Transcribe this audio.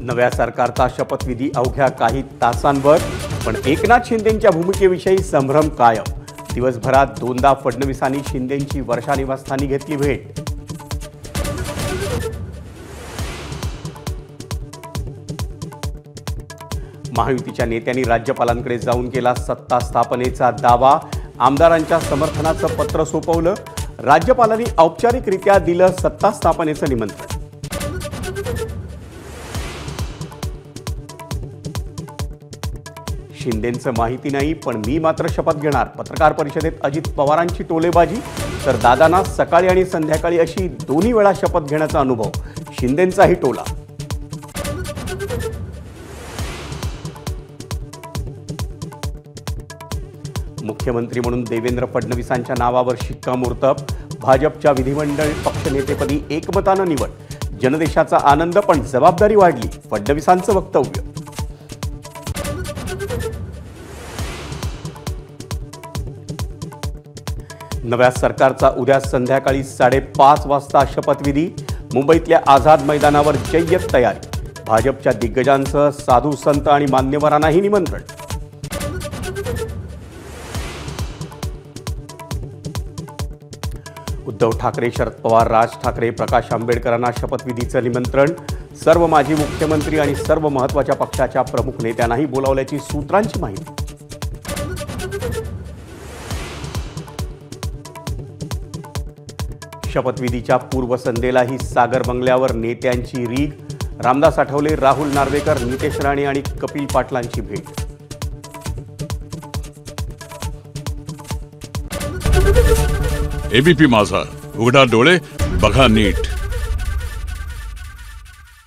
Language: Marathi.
नव्या सरकारचा शपथविधी अवघ्या काही तासांवर, पण एकनाथ शिंदेंच्या भूमिकेविषयी संभ्रम कायम। दिवसभरात दोनदा फडणवीसांनी शिंदेंची वर्षा निवासस्थानी घेतली भेट। महायुतीच्या नेत्यांनी राज्यपालांकडे जाऊन केला सत्ता स्थापनेचा दावा। आमदारांच्या समर्थनाचं पत्र सोपवलं। राज्यपालांनी औपचारिकरित्या दिलं सत्ता स्थापनेचं निमंत्रण। शिंदेंचं माहिती नाही, पण मी मात्र शपथ घेणार। पत्रकार परिषदेत अजित पवारांची टोलेबाजी, तर दादांना सकाळी आणि संध्याकाळी अशी दोन्ही वेळा शपथ घेण्याचा अनुभव। शिंदेंचाही टोला। मुख्यमंत्री म्हणून देवेंद्र फडणवीसांच्या नावावर शिक्कामोर्तब। भाजपच्या विधिमंडळ पक्षनेतेपदी एकमतानं निवड। जनदेशाचा आनंद, पण जबाबदारी वाढली। फडणवीसांचं वक्तव्य। नव्या सरकारचा उद्या संध्याकाळी 5:30 वाजता शपथविधी। मुंबईतल्या आझाद मैदानावर जय्यत तयारी। भाजपच्या दिग्गजांसह साधू संत आणि मान्यवरांनाही निमंत्रण। उद्धव ठाकरे, शरद पवार, राज ठाकरे, प्रकाश आंबेडकरांना शपथविधीचं निमंत्रण। सर्व माजी मुख्यमंत्री आणि सर्व महत्त्वाच्या पक्षाच्या प्रमुख नेत्यांनाही बोलावल्याची सूत्रांची माहिती। शपथविधीच्या पूर्वसंध्येलाही सागर बंगल्यावर नेत्यांची रीघ। रामदास आठवले, राहुल नार्वेकर, नितेश राणे आणि कपिल पाटलांची भेट। एबीपी माझा, उघडा डोळे बघा नीट।